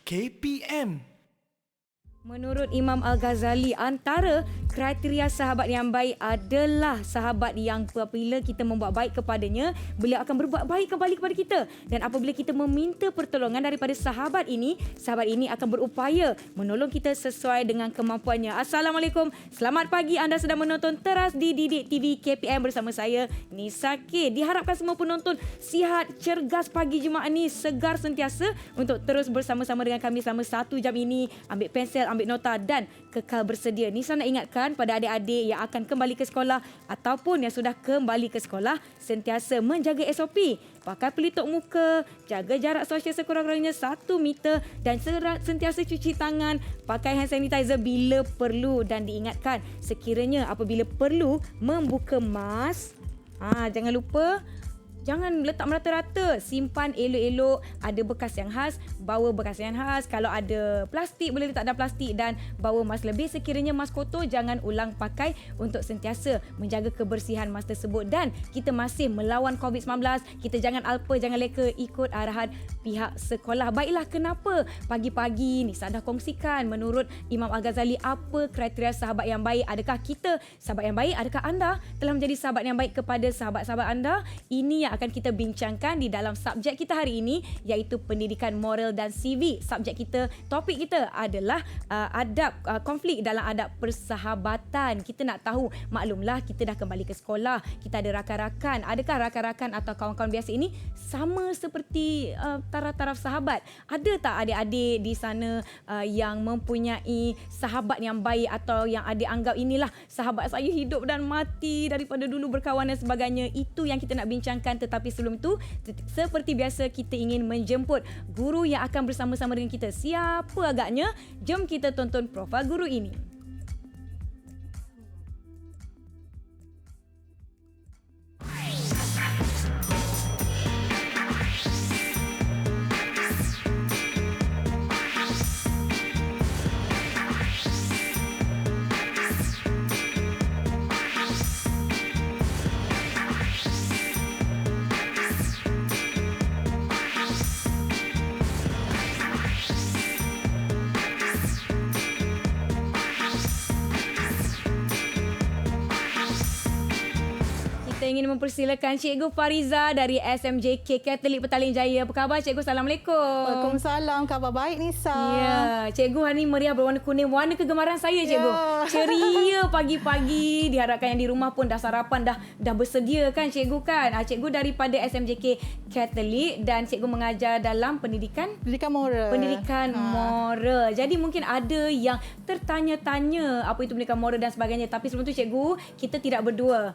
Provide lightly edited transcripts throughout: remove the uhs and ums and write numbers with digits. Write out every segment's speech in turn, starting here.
KPM. Menurut Imam Al-Ghazali, antara kriteria sahabat yang baik adalah sahabat yang apabila kita membuat baik kepadanya, beliau akan berbuat baik kembali kepada kita. Dan apabila kita meminta pertolongan daripada sahabat ini akan berupaya menolong kita sesuai dengan kemampuannya. Assalamualaikum, selamat pagi. Anda sedang menonton Teras di Didik TV KPM bersama saya, Nisa K. Diharapkan semua penonton sihat, cergas pagi Jumaat ni, segar sentiasa untuk terus bersama-sama dengan kami selama 1 jam ini. Ambil pensel, ambil nota dan kekal bersedia. Nisa nak ingatkan pada adik-adik yang akan kembali ke sekolah ataupun yang sudah kembali ke sekolah, sentiasa menjaga SOP. Pakai pelitup muka, jaga jarak sosial sekurang-kurangnya 1 meter dan sentiasa cuci tangan, pakai hand sanitizer bila perlu dan diingatkan sekiranya apabila perlu membuka mask, jangan lupa jangan letak merata-rata. Simpan elok-elok. Ada bekas yang khas, bawa bekas yang khas. Kalau ada plastik, boleh letak dalam plastik dan bawa mask lebih. Sekiranya mask kotor, jangan ulang pakai untuk sentiasa menjaga kebersihan mask tersebut. Dan kita masih melawan COVID-19. Kita jangan alpa, jangan leka ikut arahan pihak sekolah. Baiklah, kenapa pagi-pagi ni Nisa dah kongsikan menurut Imam Al-Ghazali apa kriteria sahabat yang baik. Adakah kita sahabat yang baik? Adakah anda telah menjadi sahabat yang baik kepada sahabat-sahabat anda? Ini yang akan kita bincangkan di dalam subjek kita hari ini, iaitu pendidikan moral dan CV. Subjek kita, topik kita adalah konflik dalam adab persahabatan. Kita nak tahu, maklumlah kita dah kembali ke sekolah, kita ada rakan-rakan. Adakah rakan-rakan atau kawan-kawan biasa ini sama seperti taraf-taraf sahabat? Ada tak adik-adik di sana yang mempunyai sahabat yang baik atau yang adik anggap inilah sahabat saya hidup dan mati, daripada dulu berkawan dan sebagainya? Itu yang kita nak bincangkan. Tetapi sebelum itu, seperti biasa, kita ingin menjemput guru yang akan bersama-sama dengan kita. Siapa agaknya? Jom kita tonton profil guru ini. Saya ingin mempersilakan Cikgu Fariza dari SMJK Katolik Petaling Jaya. Apa khabar Cikgu? Assalamualaikum. Waalaikumsalam. Khabar baik, Nisa. Ya, Cikgu hari ni meriah berwarna kuning. Warna kegemaran saya, Cikgu. Ya. Ceria pagi-pagi. Diharapkan yang di rumah pun dah sarapan, dah bersedia kan Cikgu kan? Cikgu daripada SMJK Katolik dan Cikgu mengajar dalam pendidikan moral. Pendidikan moral. Jadi mungkin ada yang tertanya-tanya apa itu pendidikan moral dan sebagainya. Tapi sebelum tu Cikgu, kita tidak berdua.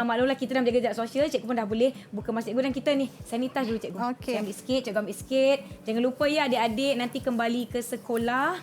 Maklumlah kita dah menjaga jarak sosial. Cikgu pun dah boleh buka mask Cikgu dan kita ni sanitize dulu Cikgu. Okey. Saya ambil sikit, Cikgu ambil sikit. Jangan lupa ya adik-adik nanti kembali ke sekolah.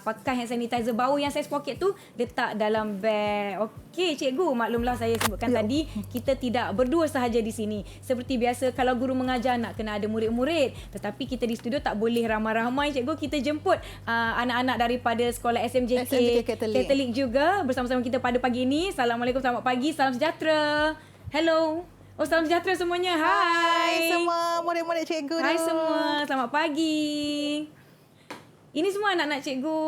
Pakai hand sanitizer bau yang saiz poket tu letak dalam beg. Okey Cikgu, maklumlah saya sebutkan tadi kita tidak berdua sahaja di sini. Seperti biasa kalau guru mengajar nak kena ada murid-murid. Tetapi kita di studio tak boleh ramai-ramai Cikgu. Kita jemput anak-anak daripada sekolah SMJK Katolik juga bersama-sama kita pada pagi ini. Assalamualaikum, selamat pagi, salam sejahtera. Hello. Oh, salam sejahtera semuanya. Hai semua murid-murid cikgu. Hai semua, selamat pagi. Ini semua anak-anak cikgu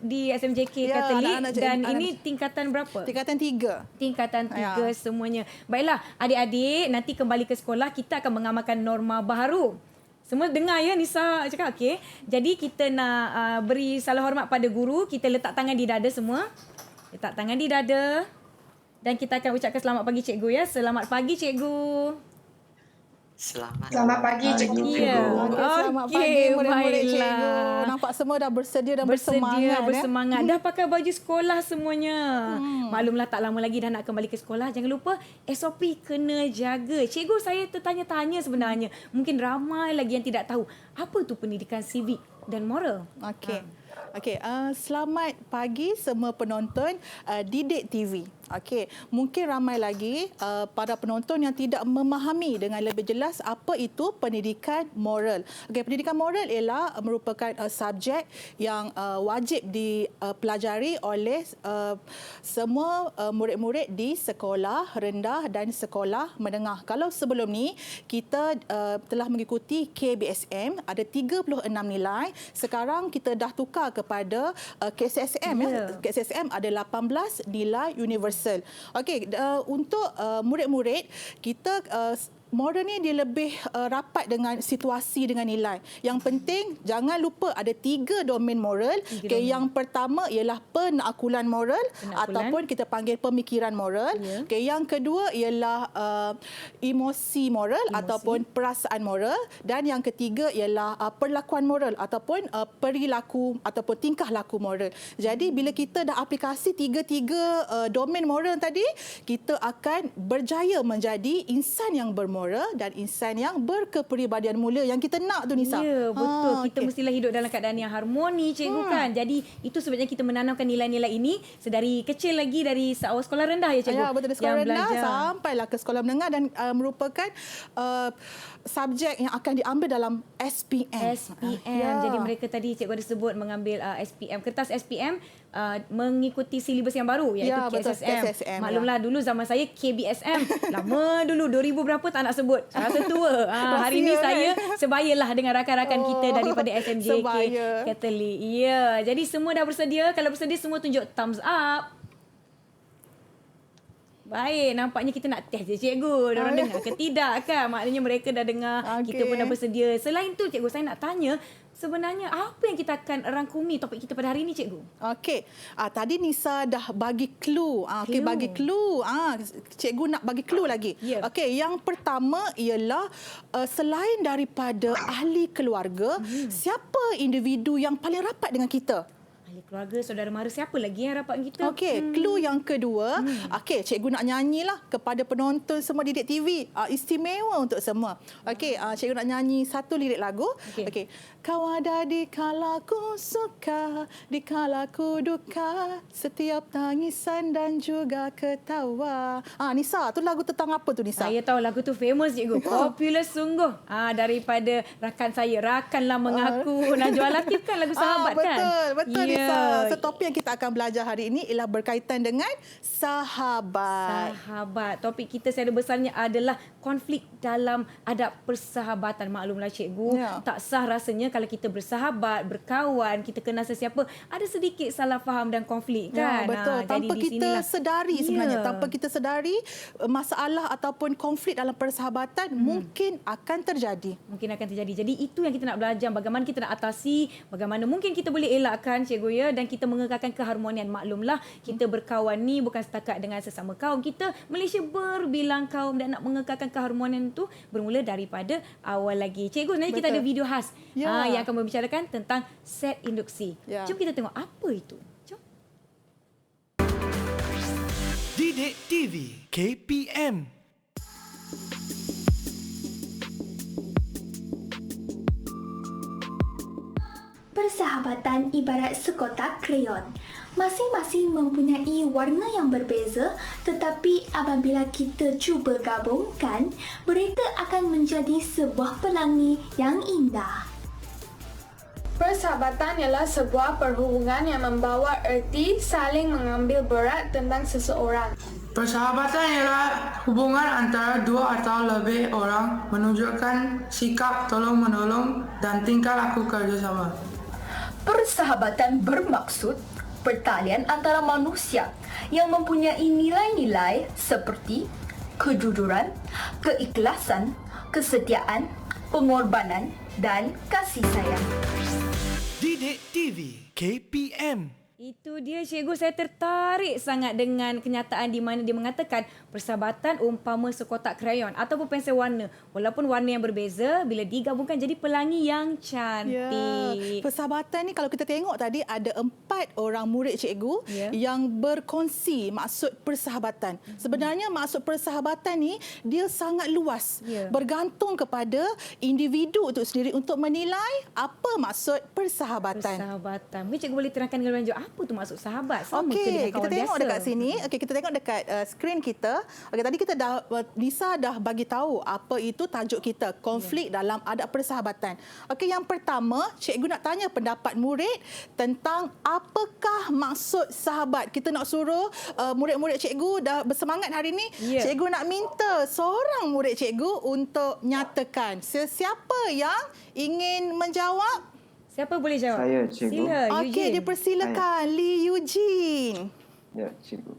di SMJK Katolik dan ini tingkatan berapa? Tingkatan 3. Tingkatan 3 semuanya. Baiklah, adik-adik nanti kembali ke sekolah kita akan mengamalkan norma baharu. Semua dengar ya Nisa cakap, okey. Jadi kita nak beri salam hormat pada guru, kita letak tangan di dada semua. Letak tangan di dada. Dan kita akan ucapkan selamat pagi cikgu ya. Selamat pagi cikgu. Selamat pagi cikgu. Ya. Selamat pagi murid-murid cikgu. Nampak semua dah bersedia dan bersemangat. Bersemangat. Dah pakai baju sekolah semuanya. Maklumlah tak lama lagi dah nak kembali ke sekolah. Jangan lupa SOP kena jaga. Cikgu, saya tertanya-tanya sebenarnya. Mungkin ramai lagi yang tidak tahu. Apa tu pendidikan civic dan moral? Okey. Okey, selamat pagi semua penonton Didik TV. Okey, mungkin ramai lagi para penonton yang tidak memahami dengan lebih jelas apa itu pendidikan moral. Okey, pendidikan moral ialah merupakan subjek yang wajib dipelajari oleh semua murid-murid di sekolah rendah dan sekolah menengah. Kalau sebelum ni kita telah mengikuti KBSM, ada 36 nilai. Sekarang kita dah tukar kepada KCSM. KCSM ada 18 nilai universal. Okey, untuk murid-murid kita moral ni dia lebih rapat dengan situasi dengan nilai. Yang penting jangan lupa ada 3 domain moral. Okay, yang pertama ialah penakulan moral ataupun kita panggil pemikiran moral. Yeah. Okay, yang kedua ialah emosi moral ataupun perasaan moral, dan yang ketiga ialah perlakuan moral ataupun perilaku ataupun tingkah laku moral. Jadi bila kita dah aplikasi 3 domain moral tadi, kita akan berjaya menjadi insan yang bermoral dan insan yang berkepribadian mulia yang kita nak tu, Nisa. Ya, betul. Kita mestilah hidup dalam keadaan yang harmoni, cikgu kan. Jadi itu sebabnya kita menanamkan nilai-nilai ini sedari kecil lagi, dari awal sekolah rendah ya, cikgu. Ya, betul, dari sekolah rendah sampailah ke sekolah menengah, dan merupakan subjek yang akan diambil dalam SPM. Ya. Jadi mereka tadi cikgu ada sebut mengambil SPM, kertas SPM mengikuti silibus yang baru iaitu KSSM. Maklumlah dulu zaman saya KBSM. Lama dulu 2000 berapa tak nak sebut. Saya rasa tua. Hari ini saya sebayalah dengan rakan-rakan kita daripada SMJK Katolik. Ya, jadi semua dah bersedia. Kalau bersedia semua tunjuk thumbs up. Baik, nampaknya kita nak test je cikgu. Diorang dengar ke tidak kan? Maknanya mereka dah dengar, kita pun dah bersedia. Selain tu cikgu, saya nak tanya, sebenarnya apa yang kita akan rangkumi topik kita pada hari ini, cikgu? Okey, tadi Nisa dah bagi clue. Okey, bagi clue. Cikgu nak bagi clue lagi. Yeah. Okey, yang pertama ialah selain daripada ahli keluarga, siapa individu yang paling rapat dengan kita? Ahli keluarga, saudara mara, siapa lagi yang rapat dengan kita? Okey, clue yang kedua. Okey, cikgu nak nyanyilah kepada penonton semua Didik TV. Istimewa untuk semua. Okey, cikgu nak nyanyi satu lirik lagu. Okey. Kau ada di kalaku suka, di kalaku duka, setiap tangisan dan juga ketawa. Nisa, tu lagu tentang apa tu, Nisa? Saya tahu lagu tu famous, cikgu. Popular sungguh. Daripada rakan saya, Rakanlah Mengaku. Najwa Latif kan lagu sahabat kan? Betul, Nisa. So, topik yang kita akan belajar hari ini ialah berkaitan dengan sahabat. Topik kita secara besarnya adalah konflik dalam adab persahabatan. Maklumlah cikgu, tak sah rasanya kalau kita bersahabat, berkawan, kita kenal sesiapa, ada sedikit salah faham dan konflik kan. Betul. Tanpa kita sedari sebenarnya, tanpa kita sedari masalah ataupun konflik dalam persahabatan mungkin akan terjadi. Jadi itu yang kita nak belajar, bagaimana kita nak atasi, bagaimana mungkin kita boleh elakkan, cikgu ya, dan kita mengekalkan keharmonian. Maklumlah kita berkawan ni bukan setakat dengan sesama kaum kita. Malaysia berbilang kaum, dan nak mengekalkan keharmonian itu bermula daripada awal lagi. Cikgu, sebenarnya kita ada video khas yang akan membicarakan tentang set induksi. Jom kita tengok apa itu. Jom. Didik TV KPM. Persahabatan ibarat sekotak krayon. Masing-masing mempunyai warna yang berbeza, tetapi apabila kita cuba gabungkan, mereka akan menjadi sebuah pelangi yang indah. Persahabatan ialah sebuah perhubungan yang membawa erti saling mengambil berat tentang seseorang. Persahabatan ialah hubungan antara dua atau lebih orang menunjukkan sikap tolong-menolong dan tingkah laku kerjasama. Persahabatan bermaksud pertalian antara manusia yang mempunyai nilai-nilai seperti kejujuran, keikhlasan, kesetiaan, pengorbanan dan kasih sayang. Didik TV KPM. Itu dia cikgu, saya tertarik sangat dengan kenyataan di mana dia mengatakan persahabatan umpama sekotak krayon ataupun pensel warna. Walaupun warna yang berbeza, bila digabungkan jadi pelangi yang cantik. Persahabatan ni kalau kita tengok tadi ada 4 orang murid cikgu yang berkongsi maksud persahabatan. Sebenarnya maksud persahabatan ni dia sangat luas. Bergantung kepada individu itu sendiri untuk menilai apa maksud persahabatan. Persahabatan. Mungkin cikgu boleh terangkan dengan lanjut apa tu maksud sahabat? Sama ke dengan Okey, kawan kita tengok biasa? dekat sini. Okey, kita tengok dekat skrin kita. Okey, tadi kita dah Lisa dah bagi tahu apa itu tajuk kita, konflik dalam adab persahabatan. Okey, yang pertama, cikgu nak tanya pendapat murid tentang apakah maksud sahabat. Kita nak suruh murid-murid cikgu dah bersemangat hari ini. Cikgu nak minta seorang murid cikgu untuk nyatakan sesiapa yang ingin menjawab. Siapa boleh jawab? Saya, cikgu. Sila, Okey, Eugene. dipersilakan Lee Eugene. Ya, cikgu.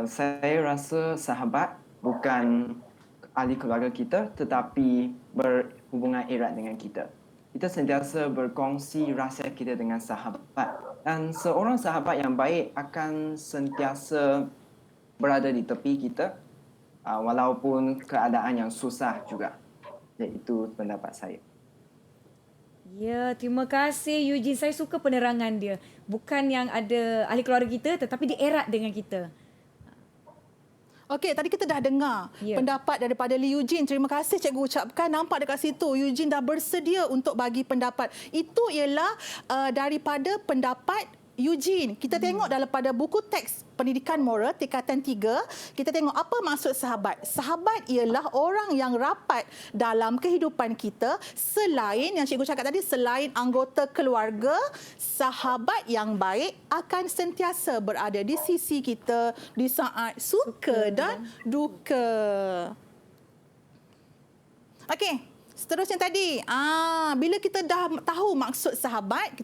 Saya rasa sahabat bukan ahli keluarga kita tetapi berhubungan erat dengan kita. Kita sentiasa berkongsi rahsia kita dengan sahabat. Dan seorang sahabat yang baik akan sentiasa berada di tepi kita walaupun keadaan yang susah juga. Itu pendapat saya. Ya, terima kasih Eugene. Saya suka penerangan dia. Bukan yang ada ahli keluarga kita tetapi dia erat dengan kita. Okey, tadi kita dah dengar pendapat daripada Lee Eugene. Terima kasih cikgu ucapkan. Nampak dekat situ Eugene dah bersedia untuk bagi pendapat. Itu ialah daripada pendapat Eugene. Kita tengok dalam pada buku teks Pendidikan Moral tingkatan 3, kita tengok apa maksud sahabat. Sahabat ialah orang yang rapat dalam kehidupan kita selain yang cikgu cakap tadi, selain anggota keluarga. Sahabat yang baik akan sentiasa berada di sisi kita di saat suka dan duka. Okey. Seterusnya tadi, bila kita dah tahu maksud sahabat,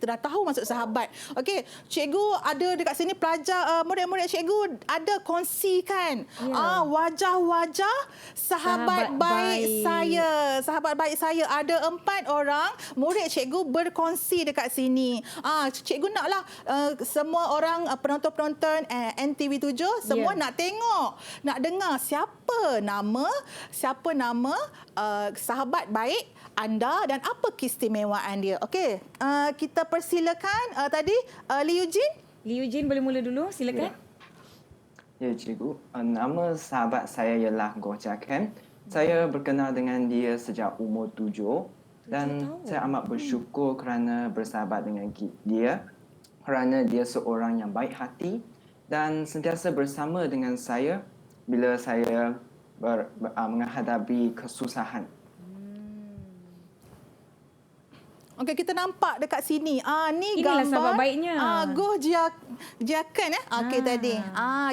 Okey, cikgu ada dekat sini pelajar, murid-murid cikgu ada kongsikan wajah-wajah sahabat baik saya. Sahabat baik saya ada 4 orang murid cikgu berkongsi dekat sini. Cikgu naklah semua orang penonton-penonton NTV7 semua nak tengok, nak dengar siapa nama sahabat baik anda dan apa keistimewaan dia. Okey, kita persilakan tadi Lee Eugene. Lee Eugene boleh mula dulu, silakan. Ya, cikgu. Nama sahabat saya ialah Goh Jia Ken. Saya berkenal dengan dia sejak umur 7 dan saya amat bersyukur kerana bersahabat dengan dia kerana dia seorang yang baik hati dan sentiasa bersama dengan saya bila saya menghadapi kesusahan. Okey, kita nampak dekat sini. Ni inilah gambar sahabat baiknya. Goh Jia Ken okey tadi.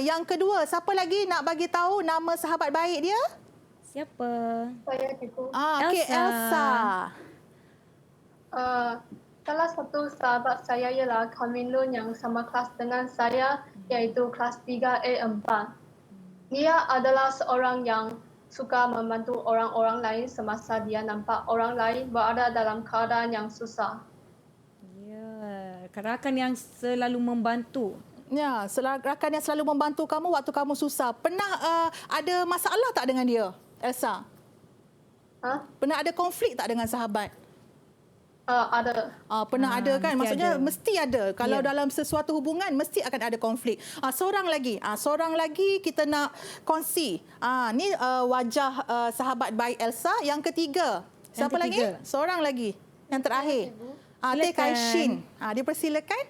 Yang kedua, siapa lagi nak bagi tahu nama sahabat baik dia? Siapa? Saya cikgu. Okey, Elsa. Salah satu sahabat saya ialah Khamin Lun yang sama kelas dengan saya, iaitu kelas 3A4. Dia adalah seorang yang suka membantu orang-orang lain semasa dia nampak orang lain berada dalam keadaan yang susah. Ya, rakan yang selalu membantu. Ya, rakan yang selalu membantu kamu waktu kamu susah. Pernah ada masalah tak dengan dia, Elsa? Pernah ada konflik tak dengan sahabat? Ada. Pernah ada kan? Maksudnya ada. mesti ada. Kalau dalam sesuatu hubungan mesti akan ada konflik. Seorang lagi kita nak kongsi. Ni wajah sahabat baik Elsa. Yang ketiga. Siapa lagi? Seorang lagi. Yang terakhir. Teh Kai Shin. Dipersilakan.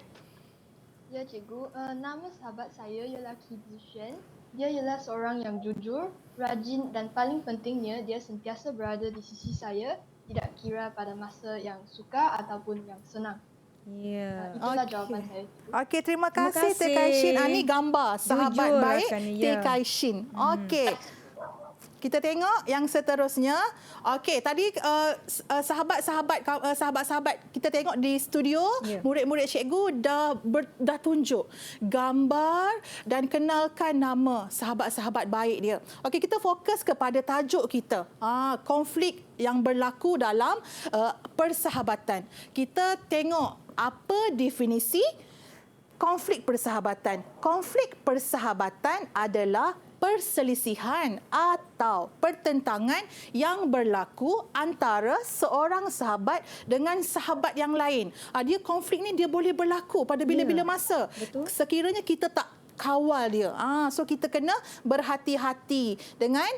Ya, cikgu. Nama sahabat saya ialah Ki Zishen. Dia ialah seorang yang jujur, rajin dan paling pentingnya dia sentiasa berada di sisi saya. Tidak kira pada masa yang suka ataupun yang senang. Ya. Itulah jawapan saya. Okey, terima kasih Teh Kai Shin. Ni gambar sahabat Jujur baik rasanya, Teh Kai Shin. Okey. Kita tengok yang seterusnya. Okey, tadi sahabat-sahabat kita tengok di studio, murid-murid cikgu dah tunjuk gambar dan kenalkan nama sahabat-sahabat baik dia. Okey, kita fokus kepada tajuk kita. Konflik yang berlaku dalam persahabatan. Kita tengok apa definisi konflik persahabatan. Konflik persahabatan adalah perselisihan atau pertentangan yang berlaku antara seorang sahabat dengan sahabat yang lain. Dia konflik ni dia boleh berlaku pada bila-bila masa. Betul. Sekiranya kita tak kawal dia. So kita kena berhati-hati dengan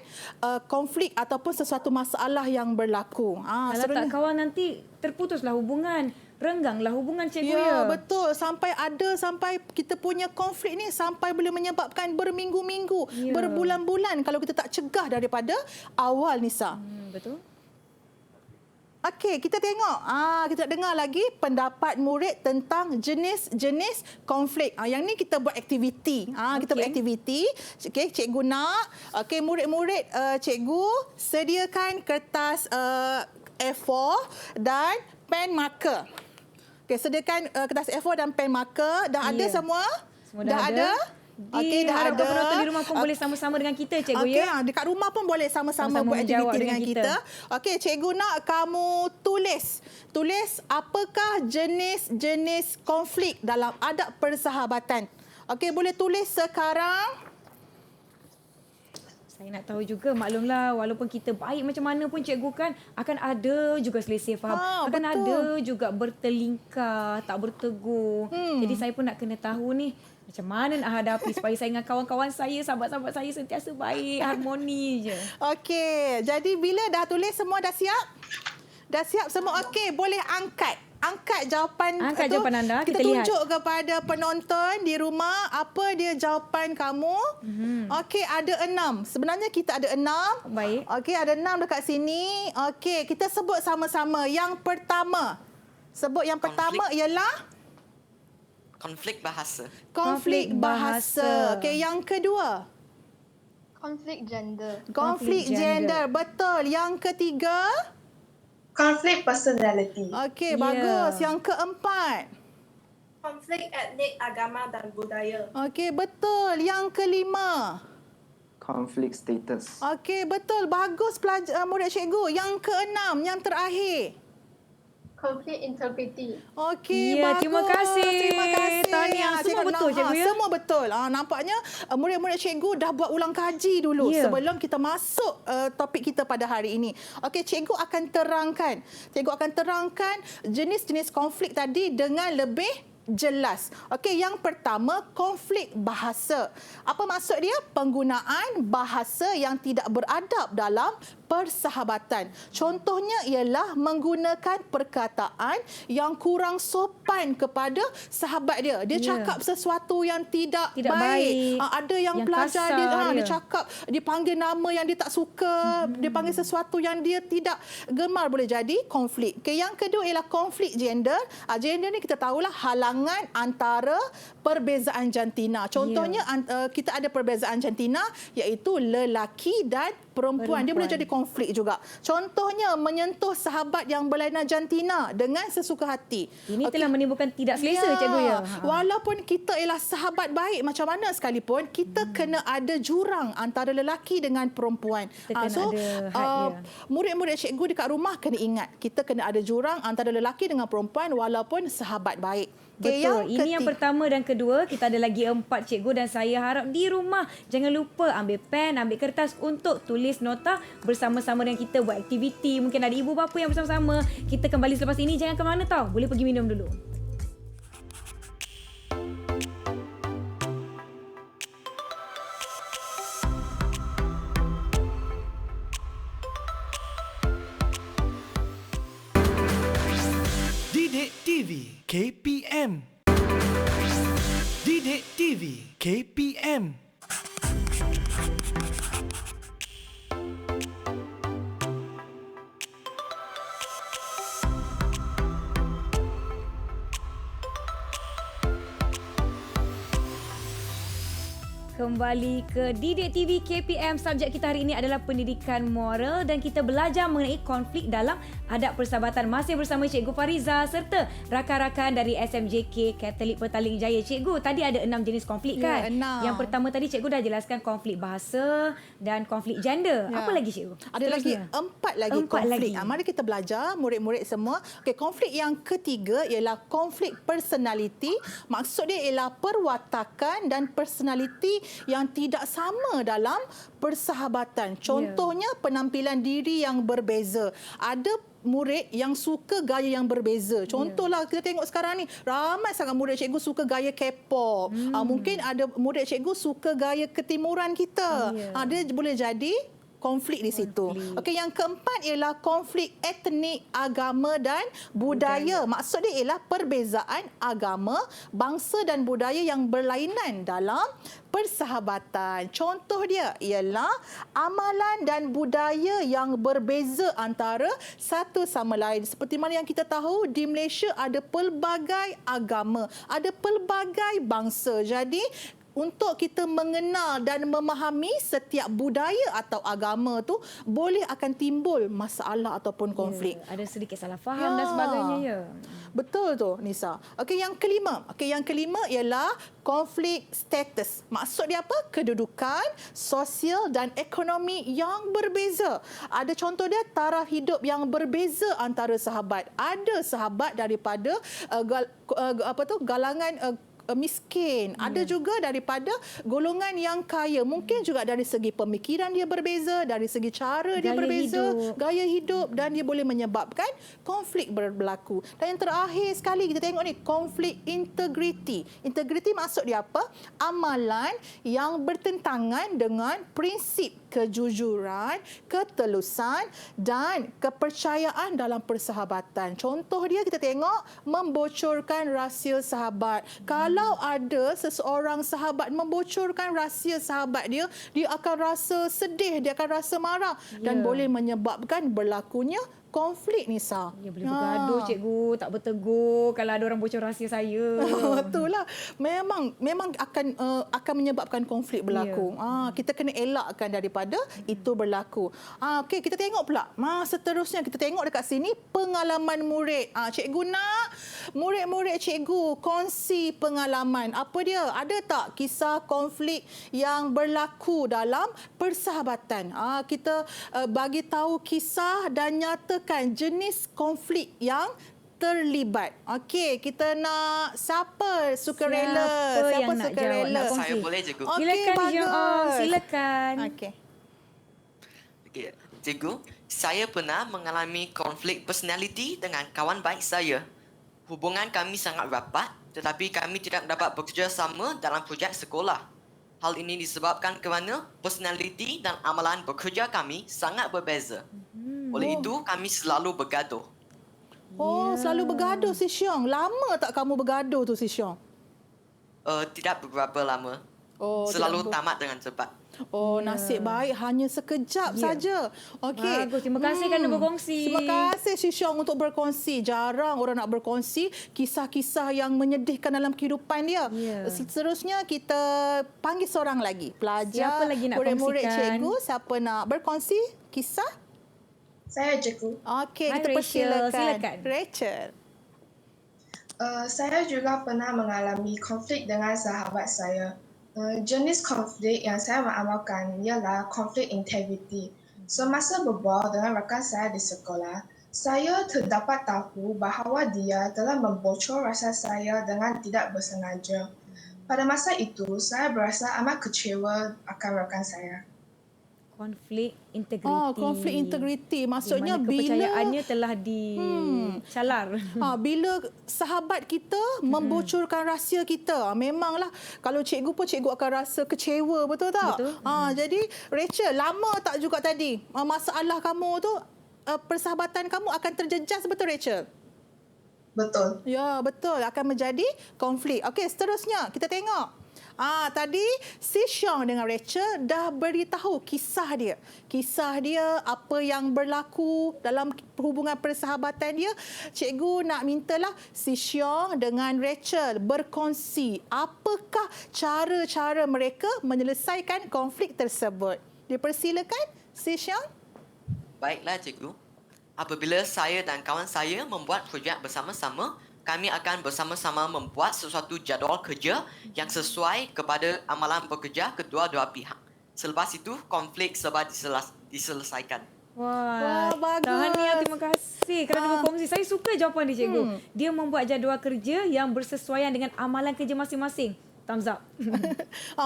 konflik ataupun sesuatu masalah yang berlaku. Kalau tak kawal nanti terputuslah hubungan. Rengganglah hubungan cikgu ya. Betul. Sampai kita punya konflik ni sampai boleh menyebabkan berminggu-minggu, berbulan-bulan kalau kita tak cegah daripada awal, Nisa. Betul. Okey, kita tengok. Kita dengar lagi pendapat murid tentang jenis-jenis konflik. Yang ni kita buat aktiviti. Kita buat aktiviti. Okey, cikgu nak. Okey, murid-murid cikgu sediakan kertas A4 dan pen marker. Okey, sediakan kertas A4 dan pen marker. Dah ada semua? Dah ada. Okey, dah ada. Penonton di rumah pun boleh sama-sama dengan kita, cikgu ya. Dekat rumah pun boleh sama-sama buat aktiviti dengan kita. Okey, cikgu nak kamu tulis apakah jenis-jenis konflik dalam adab persahabatan. Okey, boleh tulis sekarang. Saya nak tahu juga, maklumlah walaupun kita baik macam mana pun cikgu kan, akan ada juga selisih faham. Akan ada juga bertelingkar, tak bertegur. Jadi saya pun nak kena tahu ni, macam mana nak hadapi supaya saya dengan kawan-kawan saya, sahabat-sahabat saya sentiasa baik, harmoni je. Okey, jadi bila dah tulis semua dah siap? Dah siap semua? Okey, boleh angkat jawapan anda. Kita tunjuk kepada penonton di rumah apa dia jawapan kamu. Okey, ada 6. Sebenarnya kita ada 6. Baik. Okey, ada 6 dekat sini. Okey, kita sebut sama-sama. Yang pertama. Pertama ialah konflik bahasa. Konflik bahasa. Okey, yang kedua. Konflik gender. Konflik gender. Betul. Yang ketiga. Konflik personality. Okey, bagus. Yang keempat. Konflik etnik, agama dan budaya. Okey, betul. Yang kelima. Konflik status. Okey, betul. Bagus murid cikgu. Yang keenam, yang terakhir. Konflik integriti. Okey, bagus. Terima kasih. Tahniah. Semua betul, cikgu ya? Semua betul. Nampaknya murid-murid cikgu dah buat ulang kaji dulu sebelum kita masuk topik kita pada hari ini. Okey, cikgu akan terangkan jenis-jenis konflik tadi dengan lebih jelas. Okey, yang pertama konflik bahasa. Apa maksud dia? Penggunaan bahasa yang tidak beradab dalam persahabatan. Contohnya ialah menggunakan perkataan yang kurang sopan kepada sahabat dia. Dia cakap sesuatu yang tidak baik. Ada yang pelajar dia cakap, dia panggil nama yang dia tak suka, dia panggil sesuatu yang dia tidak gemar, boleh jadi konflik. Okay, yang kedua ialah konflik gender. Gender ni kita tahulah halangan antara perbezaan jantina. Contohnya kita ada perbezaan jantina iaitu lelaki dan perempuan. Dia boleh jadi konflik juga. Contohnya menyentuh sahabat yang berlainan jantina dengan sesuka hati. Ini telah menimbulkan tidak selesa, cikgu ya. Walaupun kita ialah sahabat baik macam mana sekalipun, kita kena ada jurang antara lelaki dengan perempuan. Murid-murid cikgu dekat rumah kena ingat, kita kena ada jurang antara lelaki dengan perempuan walaupun sahabat baik. Betul. Ini yang pertama dan kedua. Kita ada lagi 4 cikgu dan saya harap di rumah jangan lupa ambil pen, ambil kertas untuk tulis nota bersama-sama dengan kita buat aktiviti. Mungkin ada ibu bapa yang bersama-sama. Kita kembali selepas ini. Jangan ke mana tahu. Boleh pergi minum dulu. Didik TV KPM. Didik TV KPM. kembali ke Didik TV KPM. Subjek kita hari ini adalah pendidikan moral dan kita belajar mengenai konflik dalam adab persahabatan. Masih bersama Cikgu Fariza serta rakan-rakan dari SMJK Katolik Petaling Jaya. Cikgu, tadi ada 6 jenis konflik kan? 6. Yang pertama tadi Cikgu dah jelaskan konflik bahasa dan konflik gender. Apa lagi Cikgu? Ada lagi 4 lagi konflik. Mari kita belajar murid-murid semua. Okey, konflik yang ketiga ialah konflik personality. Maksud dia ialah perwatakan dan personality yang tidak sama dalam persahabatan. Contohnya penampilan diri yang berbeza. Ada murid yang suka gaya yang berbeza. Contohlah kita tengok sekarang ni, ramai sangat murid cikgu suka gaya K-pop. Mungkin ada murid cikgu suka gaya ketimuran kita. Dia boleh jadi konflik di situ. Okey, yang keempat ialah konflik etnik, agama dan budaya. Maksud dia ialah perbezaan agama, bangsa dan budaya yang berlainan dalam persahabatan. Contoh dia ialah amalan dan budaya yang berbeza antara satu sama lain. Seperti mana yang kita tahu, di Malaysia ada pelbagai agama, ada pelbagai bangsa. Jadi untuk kita mengenal dan memahami setiap budaya atau agama tu boleh akan timbul masalah ataupun konflik. Ada sedikit salah faham dan sebagainya ya. Betul tu Nisa. Okey, yang kelima ialah konflik status. Maksud dia apa? Kedudukan sosial dan ekonomi yang berbeza. Ada contoh dia taraf hidup yang berbeza antara sahabat. Ada sahabat daripada galangan miskin, ada juga daripada golongan yang kaya. Mungkin juga dari segi pemikiran dia berbeza, dari segi cara dia berbeza, gaya hidup, dan dia boleh menyebabkan konflik berlaku. Dan yang terakhir sekali kita tengok ni, konflik integriti. Integriti maksud dia apa? Amalan yang bertentangan dengan prinsip kejujuran, ketelusan dan kepercayaan dalam persahabatan. Contoh dia kita tengok membocorkan rahsia sahabat. Kalau ada seseorang sahabat membocorkan rahsia sahabat dia, dia akan rasa sedih, dia akan rasa marah dan boleh menyebabkan berlakunya konflik, Nisa. Ya, boleh bergaduh cikgu, tak bertegur kalau ada orang bocor rahsia saya. Betul lah. Memang akan menyebabkan konflik berlaku. Kita kena elakkan daripada itu berlaku. Okey, kita tengok pula. Seterusnya kita tengok dekat sini pengalaman murid. Cikgu nak murid-murid cikgu kongsi pengalaman. Apa dia? Ada tak kisah konflik yang berlaku dalam persahabatan? Kita bagi tahu kisah dan nyatakan jenis konflik yang terlibat. Okey, kita nak siapa sukarela? Siapa sukarela? Saya boleh cikgu. Okey, silakan. Okey. Okey, cikgu, saya pernah mengalami konflik personality dengan kawan baik saya. Hubungan kami sangat rapat, tetapi kami tidak dapat bekerjasama dalam projek sekolah. Hal ini disebabkan kerana personality dan amalan bekerja kami sangat berbeza. Oleh itu, kami selalu bergaduh. Selalu bergaduh si Syong. Lama tak kamu bergaduh tu si Syong? Tidak beberapa lama. Selalu tamat dengan cepat. Nasib baik hanya sekejap saja. Okey. Bagus. Terima kasih kerana berkongsi. Terima kasih si Syong untuk berkongsi. Jarang orang nak berkongsi kisah-kisah yang menyedihkan dalam kehidupan dia. Seterusnya kita panggil seorang lagi. Pelajar, siapa lagi nak murid-murid kongsikan? cikgu, siapa nak berkongsi kisah? Saya cikgu. Okey, Hai, kita Rachel. persilakan. Silakan. Rachel. Saya juga pernah mengalami konflik dengan sahabat saya. Jenis konflik yang saya mengamalkan ialah konflik integriti. Semasa berbual dengan rakan saya di sekolah, saya terdapat tahu bahawa dia telah membocor rasa saya dengan tidak bersengaja. Pada masa itu, saya berasa amat kecewa akan rakan saya. Konflik integriti. Konflik integriti. Maksudnya kepercayaannya telah dicalar. Bila sahabat kita membocorkan rahsia kita, memanglah kalau cikgu pun cikgu akan rasa kecewa, betul tak? Betul. Jadi Rachel, lama tak juga tadi masalah kamu tu, persahabatan kamu akan terjejas, betul Rachel? Betul. Ya, betul. Akan menjadi konflik. Okey, seterusnya kita tengok. Tadi si Syong dengan Rachel dah beritahu kisah dia. Kisah dia, apa yang berlaku dalam hubungan persahabatan dia. Cikgu nak mintalah si Syong dengan Rachel berkongsi apakah cara-cara mereka menyelesaikan konflik tersebut. Dipersilakan si Syong. Baiklah, cikgu. Apabila saya dan kawan saya membuat projek bersama-sama, kami akan bersama-sama membuat sesuatu jadual kerja yang sesuai kepada amalan bekerja kedua-dua pihak. Selepas itu, konflik serba diselesaikan. Wah, bagus. Tahniah, terima kasih kerana berkongsi. Saya suka jawapan dia, cikgu. Dia membuat jadual kerja yang bersesuaian dengan amalan kerja masing-masing. Thumbs up.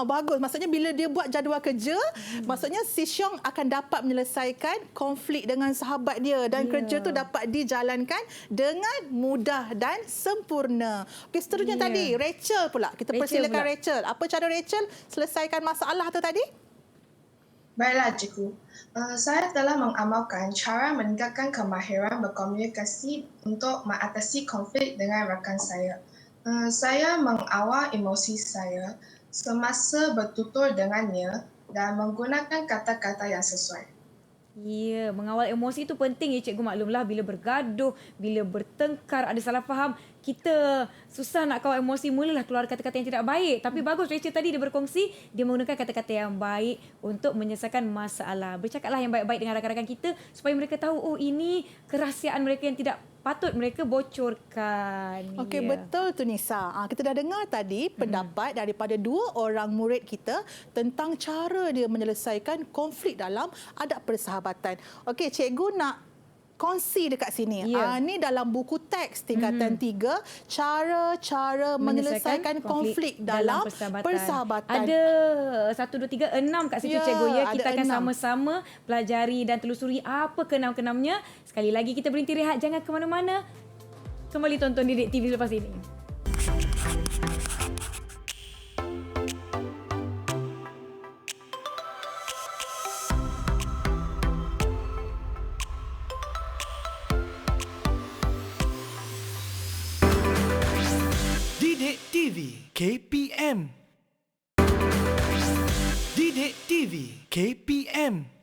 Bagus. Maksudnya bila dia buat jadual kerja, maksudnya si Syong akan dapat menyelesaikan konflik dengan sahabat dia dan kerja tu dapat dijalankan dengan mudah dan sempurna. Okey, seterusnya tadi Rachel pula. Kita persilakan Rachel. Apa cara Rachel selesaikan masalah tu tadi? Baiklah, cikgu. Saya telah mengamalkan cara meningkatkan kemahiran berkomunikasi untuk mengatasi konflik dengan rakan saya. Saya mengawal emosi saya semasa bertutur dengannya dan menggunakan kata-kata yang sesuai. Ya, mengawal emosi itu penting ya, cikgu maklumlah. Bila bergaduh, bila bertengkar, ada salah faham, kita susah nak kawal emosi, mulalah keluar kata-kata yang tidak baik. Tapi bagus Rachel tadi dia berkongsi, dia menggunakan kata-kata yang baik untuk menyelesaikan masalah. Bercakaplah yang baik-baik dengan rakan-rakan kita supaya mereka tahu, oh ini kerahsiaan mereka yang tidak patut mereka bocorkan. Okey, betul tu Nisa. Kita dah dengar tadi pendapat daripada dua orang murid kita tentang cara dia menyelesaikan konflik dalam adab persahabatan. Okey, cikgu nak kongsi dekat sini. Ni dalam buku teks tingkatan 3, cara-cara menyelesaikan konflik dalam persahabatan. Ada 1, 2, 3, 6 kat situ, cikgu. Kita akan sama-sama pelajari dan telusuri apa keenam-keenamnya. Sekali lagi kita berhenti rehat, jangan ke mana-mana. Kembali tonton Didik TV lepas ini. Didik TV KPM. Didik TV KPM.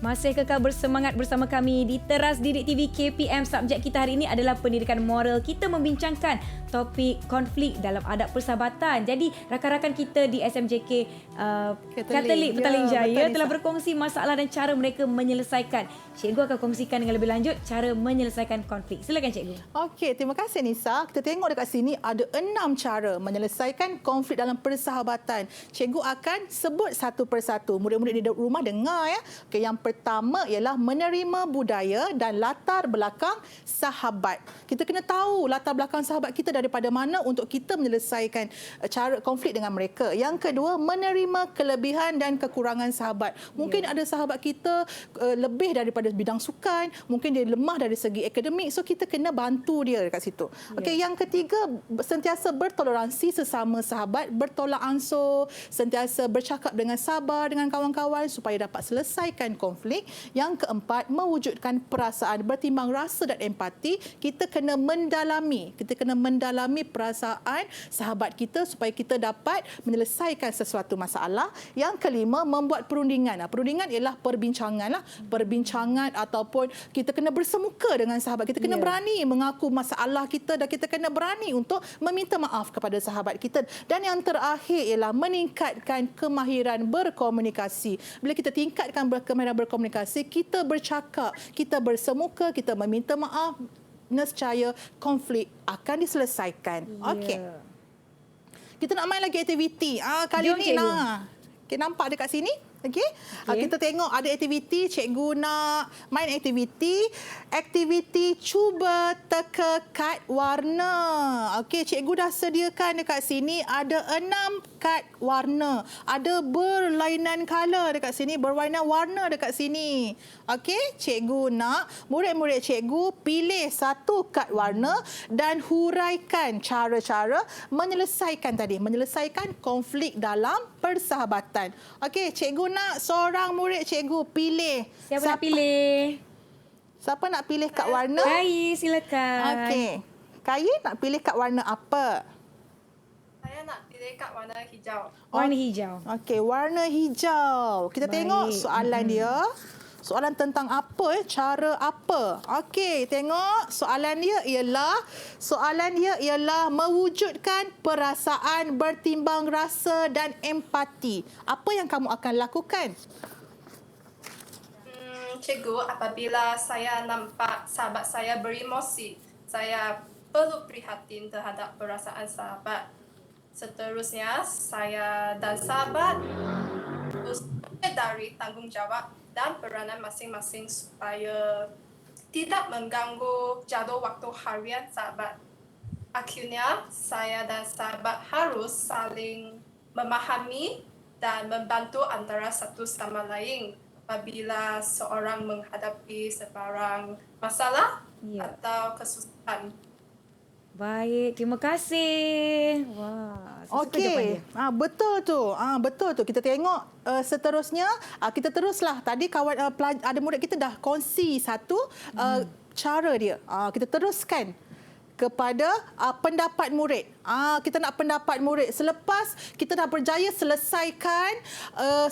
Masih kekal bersemangat bersama kami di Teras Didik TV KPM. Subjek kita hari ini adalah pendidikan moral. Kita membincangkan topik konflik dalam adab persahabatan. Jadi rakan-rakan kita di SMJK Katolik Petaling Jaya telah berkongsi masalah dan cara mereka menyelesaikan. Cikgu akan kongsikan dengan lebih lanjut cara menyelesaikan konflik. Silakan cikgu. Okey, terima kasih Nisa. Kita tengok dekat sini ada 6 cara menyelesaikan konflik dalam persahabatan. Cikgu akan sebut satu persatu. Murid-murid di rumah dengar ya. Okey, yang pertama ialah menerima budaya dan latar belakang sahabat. Kita kena tahu latar belakang sahabat kita daripada mana untuk kita menyelesaikan cara konflik dengan mereka. Yang kedua, menerima kelebihan dan kekurangan sahabat. Mungkin ada sahabat kita lebih daripada bidang sukan, mungkin dia lemah dari segi akademik, so kita kena bantu dia dekat situ. Okey, yang ketiga, sentiasa bertoleransi sesama sahabat, bertolak ansur, sentiasa bercakap dengan sabar dengan kawan-kawan supaya dapat selesaikan konflik. Yang keempat, mewujudkan perasaan bertimbang rasa dan empati. Kita kena mendalami perasaan sahabat kita supaya kita dapat menyelesaikan sesuatu masalah. Yang kelima, membuat perundingan. Perundingan ialah perbincangan ataupun kita kena bersemuka dengan sahabat. Kita kena berani mengaku masalah kita dan kita kena berani untuk meminta maaf kepada sahabat kita. Dan yang terakhir ialah meningkatkan kemahiran berkomunikasi. Bila kita tingkatkan kemahiran berkomunikasi, kita bercakap, kita bersemuka, kita meminta maaf, nescaya konflik akan diselesaikan. Okey. Kita nak main lagi aktiviti. Kali Jom, ni cikgu. kita nampak dekat sini Okey. Kita tengok ada aktiviti, cikgu nak main aktiviti. Aktiviti cuba teka kad warna. Okey, cikgu dah sediakan dekat sini ada 6 kad warna. Ada berlainan color dekat sini, berwarna warna dekat sini. Okey, cikgu nak murid-murid cikgu pilih satu kad warna dan huraikan cara-cara menyelesaikan konflik dalam persahabatan. Okey, cikgu nak seorang murid cikgu pilih. Siapa nak pilih? Siapa nak pilih kad warna? Kai, silakan. Okey. Kai nak pilih kad warna apa? Saya nak pilih kad warna hijau. Warna hijau. Okey, warna hijau. Kita tengok soalan dia. Soalan tentang apa? Cara apa? Okey, tengok soalan dia ialah mewujudkan perasaan bertimbang rasa dan empati. Apa yang kamu akan lakukan? Cikgu, apabila saya nampak sahabat saya beremosi, saya perlu prihatin terhadap perasaan sahabat. Seterusnya, saya dan sahabat harus menyedari tanggungjawab dan peranan masing-masing supaya tidak mengganggu jadual waktu harian sahabat. Akhirnya, saya dan sahabat harus saling memahami dan membantu antara satu sama lain apabila seorang menghadapi sebarang masalah atau kesusahan. Baik, terima kasih. Wah, okey. Betul tu. Kita tengok seterusnya. Kita teruslah. Tadi kawan ada murid kita dah kongsi satu cara dia. Kita teruskan kepada pendapat murid. Kita nak pendapat murid. Selepas kita dah berjaya selesaikan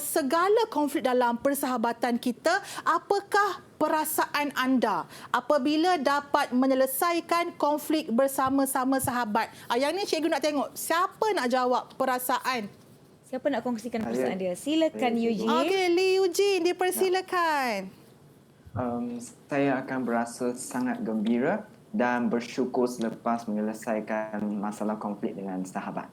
segala konflik dalam persahabatan kita, apakah perasaan anda apabila dapat menyelesaikan konflik bersama-sama sahabat? Yang ni cikgu nak tengok. Siapa nak jawab perasaan? Siapa nak kongsikan perasaan dia? Silakan Eugene. Okey, Lee Eugene, dipersilakan. Saya akan berasa sangat gembira dan bersyukur selepas menyelesaikan masalah konflik dengan sahabat.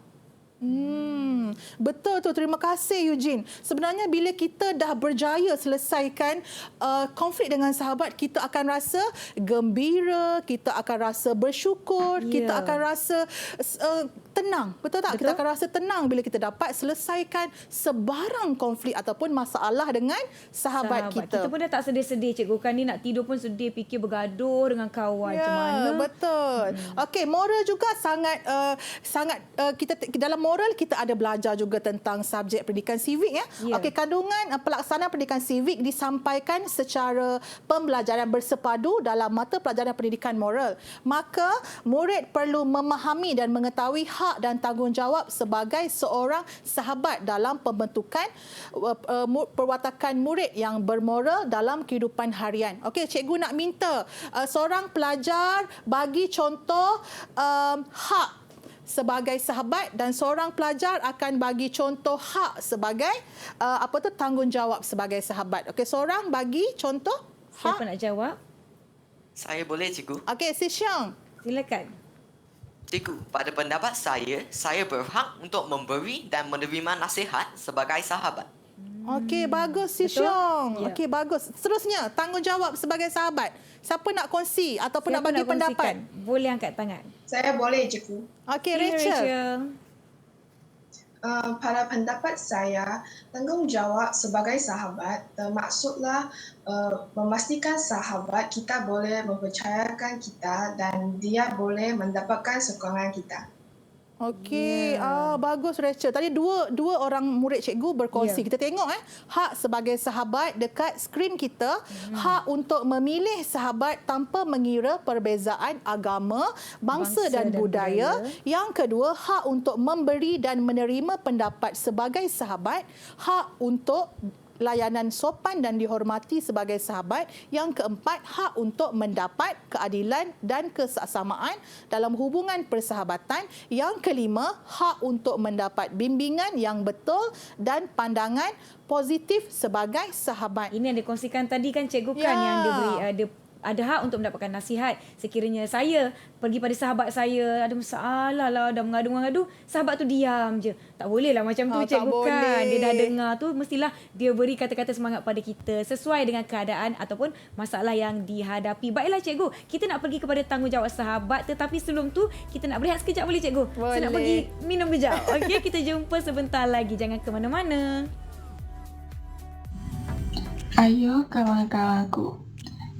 Betul tu. Terima kasih Eugene. Sebenarnya bila kita dah berjaya selesaikan konflik dengan sahabat, kita akan rasa gembira, kita akan rasa bersyukur, kita akan rasa tenang. Betul tak? Kita akan rasa tenang bila kita dapat selesaikan sebarang konflik ataupun masalah dengan sahabat kita. Kita pun dah tak sedih-sedih, cikgu. Kan ni nak tidur pun sedih, fikir bergaduh dengan kawan. Macam mana? Betul. Okey, moral juga sangat kita dalam moral kita ada belajar juga tentang subjek pendidikan civic ya. Okey, kandungan pelaksanaan pendidikan civic disampaikan secara pembelajaran bersepadu dalam mata pelajaran pendidikan moral. Maka murid perlu memahami dan mengetahui hak dan tanggungjawab sebagai seorang sahabat dalam pembentukan perwatakan murid yang bermoral dalam kehidupan harian. Okey, cikgu nak minta seorang pelajar bagi contoh hak sebagai sahabat dan seorang pelajar akan bagi contoh hak sebagai tanggungjawab sebagai sahabat. Okey, seorang bagi contoh hak. Siapa nak jawab? Saya boleh, cikgu. Okey, Si Xiang. Silakan. Cikgu, pada pendapat saya berhak untuk memberi dan menerima nasihat sebagai sahabat. Okey, bagus Si Xiang. Okey, bagus. Seterusnya, tanggungjawab sebagai sahabat. Siapa nak kongsi ataupun nak bagi pendapat? Boleh angkat tangan. Saya boleh, cikgu. Okey, Rachel. Pada pendapat saya, tanggungjawab sebagai sahabat termaksudlah memastikan sahabat kita boleh mempercayakan kita dan dia boleh mendapatkan sokongan kita. Okey, bagus Rachel. Tadi dua orang murid cikgu berkongsi. Kita tengok hak sebagai sahabat dekat skrin kita, hak untuk memilih sahabat tanpa mengira perbezaan agama, bangsa dan budaya. Yang kedua, hak untuk memberi dan menerima pendapat sebagai sahabat, hak untuk layanan sopan dan dihormati sebagai sahabat. Yang keempat, hak untuk mendapat keadilan dan kesesamaan dalam hubungan persahabatan. Yang kelima, hak untuk mendapat bimbingan yang betul dan pandangan positif sebagai sahabat. Ini yang dikongsikan tadi kan cikgu kan, yang dia beri ada ada hak untuk mendapatkan nasihat. Sekiranya saya pergi pada sahabat saya, ada masalah lah, dah mengadu-ngadu, sahabat tu diam je. Tak boleh lah macam tu, tak cikgu kan. boleh. Dia dah dengar tu, mestilah dia beri kata-kata semangat pada kita sesuai dengan keadaan ataupun masalah yang dihadapi. Baiklah cikgu, kita nak pergi kepada tanggungjawab sahabat, tetapi sebelum tu kita nak berehat sekejap boleh cikgu? Boleh. Saya nak pergi minum kejap. Okey, kita jumpa sebentar lagi. Jangan ke mana-mana. Ayo kawan-kawanku,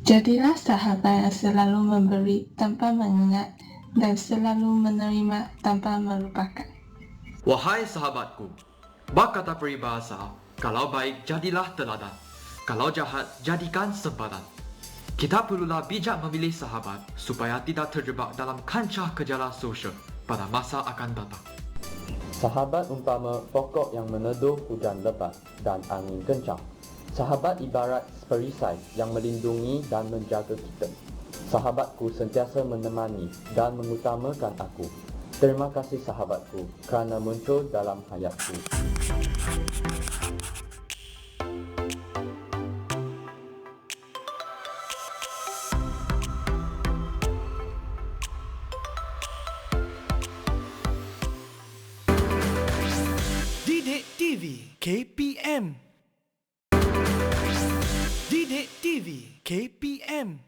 jadilah sahabat yang selalu memberi tanpa mengingat dan selalu menerima tanpa melupakan. Wahai sahabatku, bak kata peribahasa, kalau baik jadilah teladan, kalau jahat jadikan sempadan. Kita perlulah bijak memilih sahabat supaya tidak terjebak dalam kancah gejala sosial pada masa akan datang. Sahabat umpama pokok yang meneduh hujan lebat dan angin kencang. Sahabat ibarat perisai yang melindungi dan menjaga kita. Sahabatku sentiasa menemani dan mengutamakan aku. Terima kasih sahabatku kerana muncul dalam hayatku. Didik TV KPM. Didik TV KPM.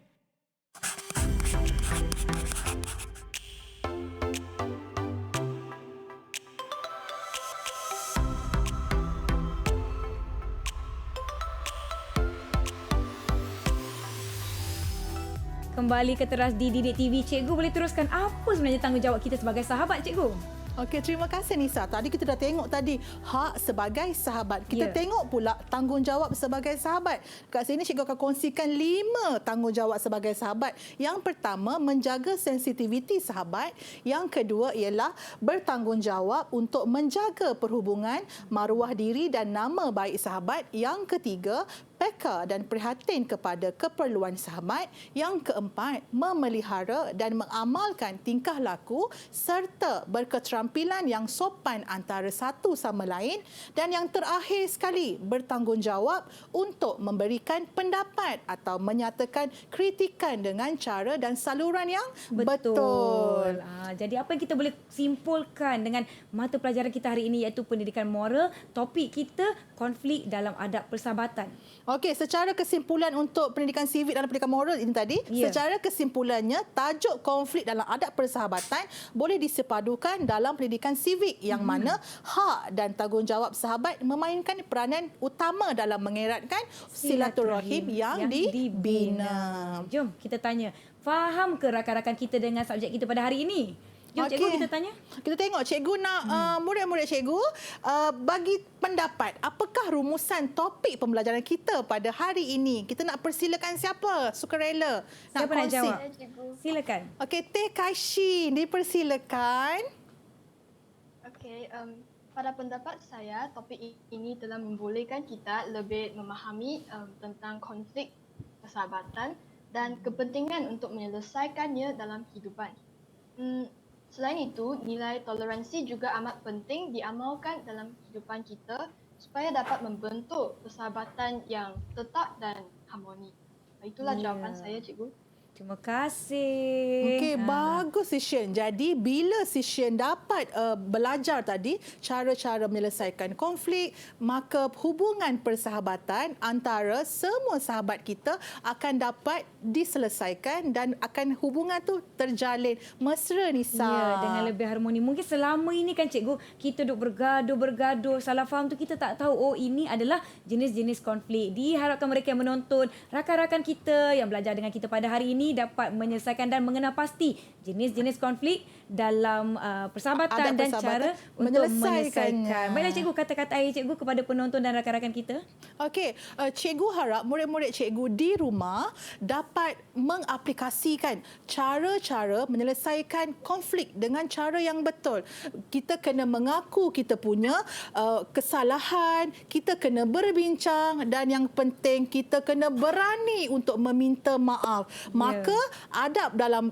Kembali ke teras di Didik TV. Cikgu boleh teruskan apa sebenarnya tanggungjawab kita sebagai sahabat, cikgu? Okey, terima kasih Nisa. Tadi kita dah tengok tadi hak sebagai sahabat. Kita tengok pula tanggungjawab sebagai sahabat. Kat sini cikgu akan kongsikan 5 tanggungjawab sebagai sahabat. Yang pertama, menjaga sensitiviti sahabat. Yang kedua ialah bertanggungjawab untuk menjaga perhubungan, maruah diri dan nama baik sahabat. Yang ketiga, peka dan prihatin kepada keperluan sahabat. Yang keempat, memelihara dan mengamalkan tingkah laku serta berketerampilan yang sopan antara satu sama lain. Dan yang terakhir sekali, bertanggungjawab untuk memberikan pendapat atau menyatakan kritikan dengan cara dan saluran yang betul. Jadi apa yang kita boleh simpulkan dengan mata pelajaran kita hari ini iaitu pendidikan moral, topik kita konflik dalam adab persahabatan. Okey, secara kesimpulan untuk pendidikan sivik dan pendidikan moral ini tadi, secara kesimpulannya tajuk konflik dalam adab persahabatan boleh disepadukan dalam pendidikan sivik yang mana hak dan tanggungjawab sahabat memainkan peranan utama dalam mengeratkan silaturahim yang dibina. Jom kita tanya, faham ke rakan-rakan kita dengan subjek kita pada hari ini? Jom cikgu kita tanya. Kita tengok cikgu nak murid-murid cikgu bagi pendapat. Apakah rumusan topik pembelajaran kita pada hari ini? Kita nak persilakan siapa? Sukarela. Siapa nak jawab? Silakan. Okey, Teh Kaishi, dipersilakan. Okey, pada pendapat saya, topik ini telah membolehkan kita lebih memahami tentang konflik persahabatan dan kepentingan untuk menyelesaikannya dalam kehidupan. Selain itu, nilai toleransi juga amat penting diamalkan dalam kehidupan kita supaya dapat membentuk persahabatan yang tetap dan harmoni. Itulah jawapan saya, cikgu. Terima kasih. Okey, bagus Sishen. Jadi bila Sishen dapat belajar tadi cara-cara menyelesaikan konflik, maka hubungan persahabatan antara semua sahabat kita akan dapat diselesaikan dan akan hubungan tu terjalin mesra, Nisa. Ya, dengan lebih harmoni. Mungkin selama ini kan cikgu, kita duk bergaduh, salah faham tu kita tak tahu ini adalah jenis-jenis konflik. Diharapkan mereka yang menonton, rakan-rakan kita yang belajar dengan kita pada hari ini dapat menyelesaikan dan mengenal pasti jenis-jenis konflik dalam persahabatan dan cara untuk menyelesaikan. Baiklah cikgu, kata-kata akhir cikgu kepada penonton dan rakan-rakan kita. Okey, cikgu harap murid-murid cikgu di rumah dapat mengaplikasikan cara-cara menyelesaikan konflik dengan cara yang betul. Kita kena mengaku kita punya kesalahan, kita kena berbincang dan yang penting kita kena berani untuk meminta maaf. Maka adab dalam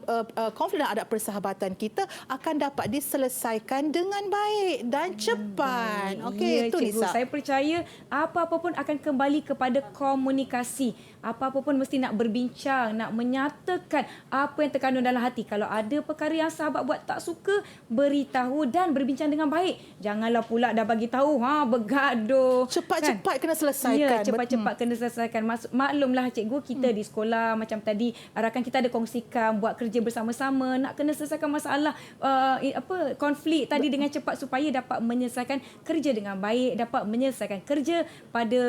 konflik dan adab persahabatan kita akan dapat diselesaikan dengan baik dan cepat. Okey, itu cikgu, Nisa. saya percaya apa-apa pun akan kembali kepada komunikasi. Apa-apa pun mesti nak berbincang, nak menyatakan apa yang terkandung dalam hati. Kalau ada perkara yang sahabat buat tak suka, beritahu dan berbincang dengan baik. Janganlah pula dah bagi tahu, bergaduh. Cepat-cepat kena selesaikan. Ya, cepat-cepat kena selesaikan. Maklumlah cikgu, kita di sekolah macam tadi rakan kita ada kongsikan buat kerja bersama-sama, nak kena selesaikan masalah konflik tadi dengan cepat supaya dapat menyelesaikan kerja dengan baik, dapat menyelesaikan kerja pada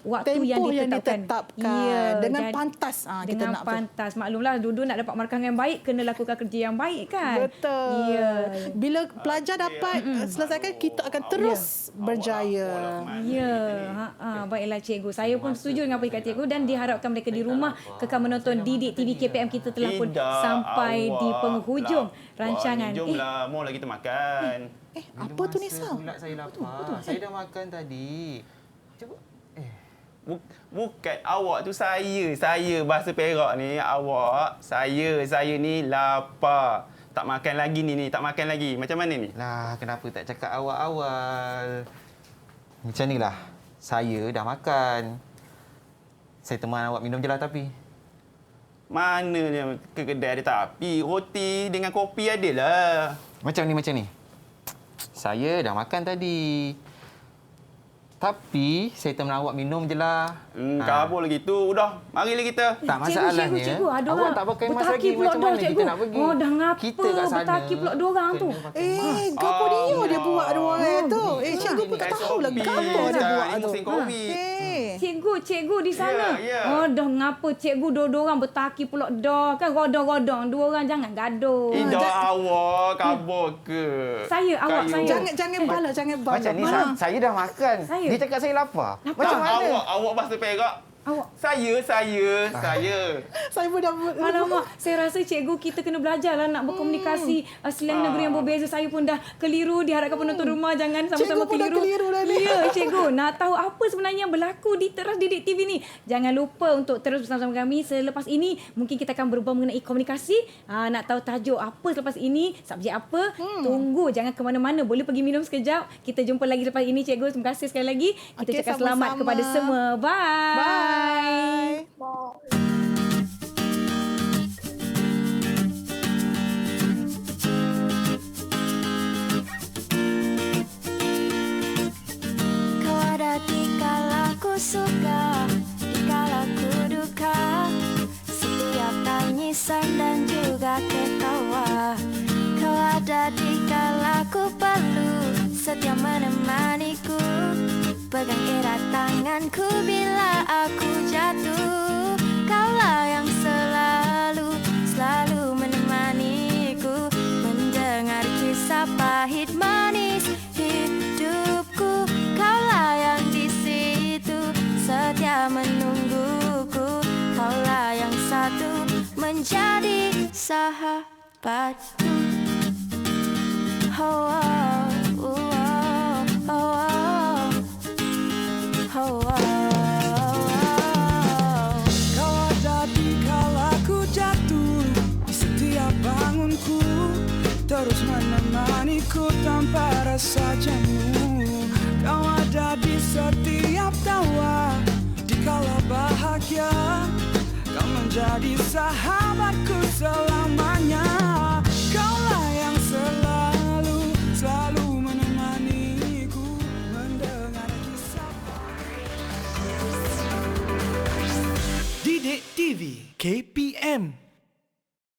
waktu tempoh yang ditetapkan. Dengan pantas. Dengan pantas. Maklumlah, duduk nak dapat markah yang baik, kena lakukan kerja yang baik kan. Betul. Ya. Bila pelajar dapat selesaikan, kita akan terus berjaya. Ya. Baiklah cikgu. Saya pun setuju dengan apa yang kata cikgu dan diharapkan mereka di rumah kekal menonton Didik TV KPM. Kita telah pun sampai di penghujung rancangan. Jomlah, maulah kita makan. Apa tu Nisa? Pula saya lapar. Saya dah makan tadi. Cuba. Bukan awak tu saya. Saya bahasa Perak ni awak. Saya ni lapar. Tak makan lagi ni. Tak makan lagi. Macam mana ni? Lah, kenapa tak cakap awal-awal? Macam ni lah. Saya dah makan. Saya teman awak minum je lah tapi. Mana dia ke kedai ada tapi. Roti dengan kopi ada lah. Macam ni. Saya dah makan tadi. Tapi saya teman awak minum je lah. Kabur lagi tu. Udah, marilah kita. Tak masalahnya. Cikgu, ada awak tak pakai mask lagi. Macam mana kita nak pergi? Dah ngapa? Kita kat sana. Bertaki pula dua orang tu. Gapo dia buat dua orang tu? Cikgu pun tak tahu lah gapo dia buat tu. Cikgu di sana. Dah ngapa cikgu dua orang bertaki pula dah. Kan rodong-rodong. Dua orang jangan gaduh. Dah awak kabur ke? Awak saya. Jangan bala. Macam ni, saya dah makan. Dia cakap saya lapar. Macam mana? Awak bahasa Perak. Saya. Saya pun dah... Alamak, saya rasa cikgu kita kena belajarlah nak berkomunikasi slang negeri yang berbeza. Saya pun dah keliru. Diharapkan penonton rumah jangan sama-sama keliru. Ya, cikgu. Nak tahu apa sebenarnya yang berlaku di Teras Didik TV ni? Jangan lupa untuk terus bersama-sama kami. Selepas ini, mungkin kita akan berbual mengenai komunikasi. Nak tahu tajuk apa selepas ini, subjek apa. Tunggu, jangan ke mana-mana. Boleh pergi minum sekejap. Kita jumpa lagi lepas ini, cikgu. Terima kasih sekali lagi. Kita cakap selamat kepada semua. Bye. Bye. Kau ada di kala ku suka, di kala ku duka, setiap tangisan dan juga ketawa. Kau ada di kala ku perlu, setia menemaniku. Pegang erat tanganku bila aku jatuh. Kaulah yang selalu menemaniku. Mendengar kisah pahit manis hidupku. Kaulah yang di situ setia menungguku. Kaulah yang satu menjadi sahabatku. Oh, oh, oh, oh, oh. Kau ada di kala ku jatuh, di setiap bangunku, terus menemaniku tanpa rasa jenuh. Kau ada di setiap tawa, di kala bahagia, kau menjadi sahabatku selalu.